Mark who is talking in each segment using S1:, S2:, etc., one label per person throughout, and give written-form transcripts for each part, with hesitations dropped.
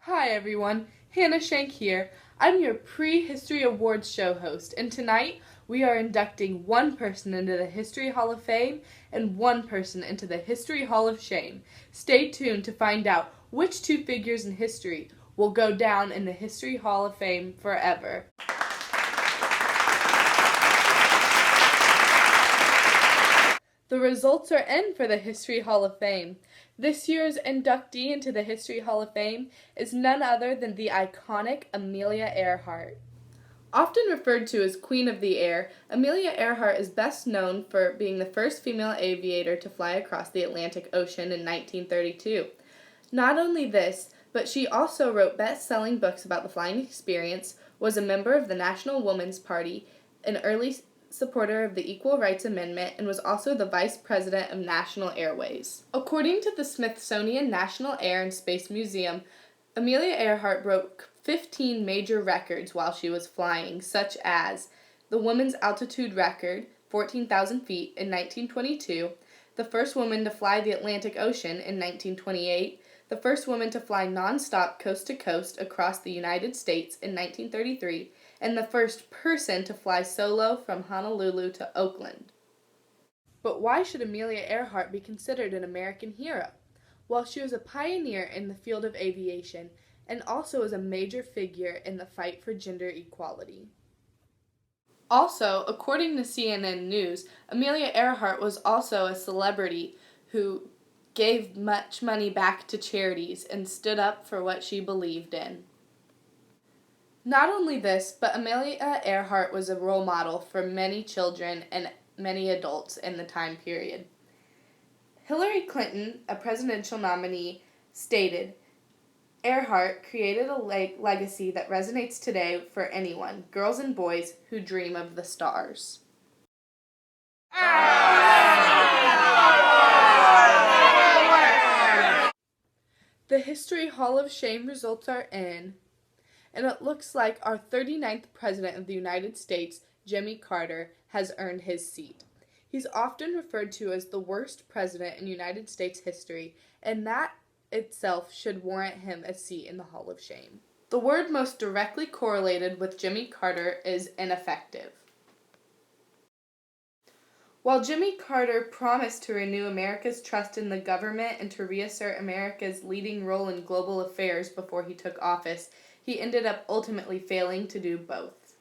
S1: Hi everyone, Hannah Schank here. I'm your pre-History Awards show host, and tonight we are inducting one person into the History Hall of Fame and one person into the History Hall of Shame. Stay tuned to find out which two figures in history will go down in the History Hall of Fame forever. The results are in for the History Hall of Fame. This year's inductee into the History Hall of Fame is none other than the iconic Amelia Earhart. Often referred to as Queen of the Air, Amelia Earhart is best known for being the first female aviator to fly across the Atlantic Ocean in 1932. Not only this, but she also wrote best-selling books about the flying experience, was a member of the National Woman's Party, an early supporter of the Equal Rights Amendment, and was also the Vice President of National Airways. According to the Smithsonian National Air and Space Museum, Amelia Earhart broke 15 major records while she was flying, such as the women's altitude record, 14,000 feet, in 1922, the first woman to fly the Atlantic Ocean in 1928, the first woman to fly non-stop coast-to-coast across the United States in 1933, and the first person to fly solo from Honolulu to Oakland. But why should Amelia Earhart be considered an American hero? Well, she was a pioneer in the field of aviation and also was a major figure in the fight for gender equality. Also, according to CNN News, Amelia Earhart was also a celebrity who gave much money back to charities and stood up for what she believed in. Not only this, but Amelia Earhart was a role model for many children and many adults in the time period. Hillary Clinton, a presidential nominee, stated, "Earhart created a legacy that resonates today for anyone, girls and boys, who dream of the stars." The History Hall of Shame results are in, and it looks like our 39th President of the United States, Jimmy Carter, has earned his seat. He's often referred to as the worst president in United States history, and that itself should warrant him a seat in the Hall of Shame. The word most directly correlated with Jimmy Carter is ineffective. While Jimmy Carter promised to renew America's trust in the government and to reassert America's leading role in global affairs before he took office, he ended up ultimately failing to do both.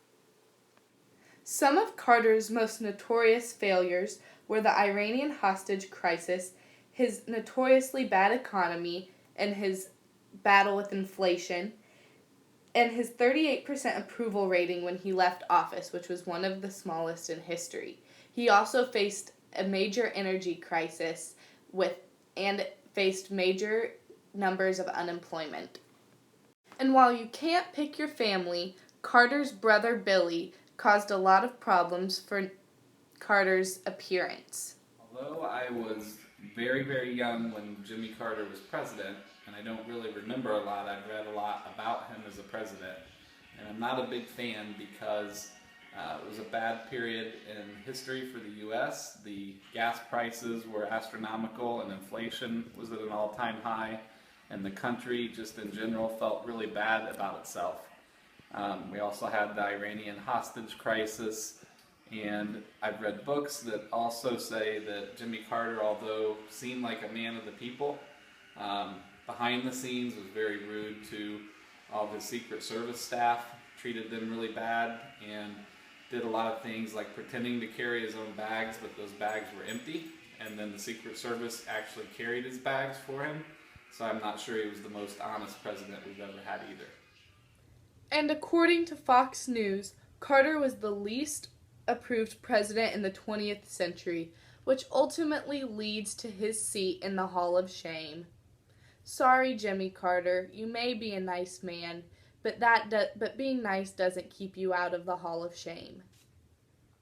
S1: Some of Carter's most notorious failures were the Iranian hostage crisis, his notoriously bad economy, and his battle with inflation, and his 38% approval rating when he left office, which was one of the smallest in history. He also faced a major energy crisis and faced major numbers of unemployment. And while you can't pick your family, Carter's brother Billy caused a lot of problems for Carter's appearance.
S2: Although I was very, very young when Jimmy Carter was president, and I don't really remember a lot, I've read a lot about him as a president, and I'm not a big fan because it was a bad period in history for the U.S. The gas prices were astronomical and inflation was at an all-time high, and the country just in general felt really bad about itself. We also had the Iranian hostage crisis, and I've read books that also say that Jimmy Carter, although seemed like a man of the people, behind the scenes was very rude to all of his Secret Service staff, treated them really bad, and did a lot of things like pretending to carry his own bags, but those bags were empty, and then the Secret Service actually carried his bags for him. So I'm not sure he was the most honest president we've ever had either.
S1: And according to Fox News, Carter was the least approved president in the 20th century, which ultimately leads to his seat in the Hall of Shame. Sorry, Jimmy Carter, you may be a nice man, but being nice doesn't keep you out of the Hall of Shame.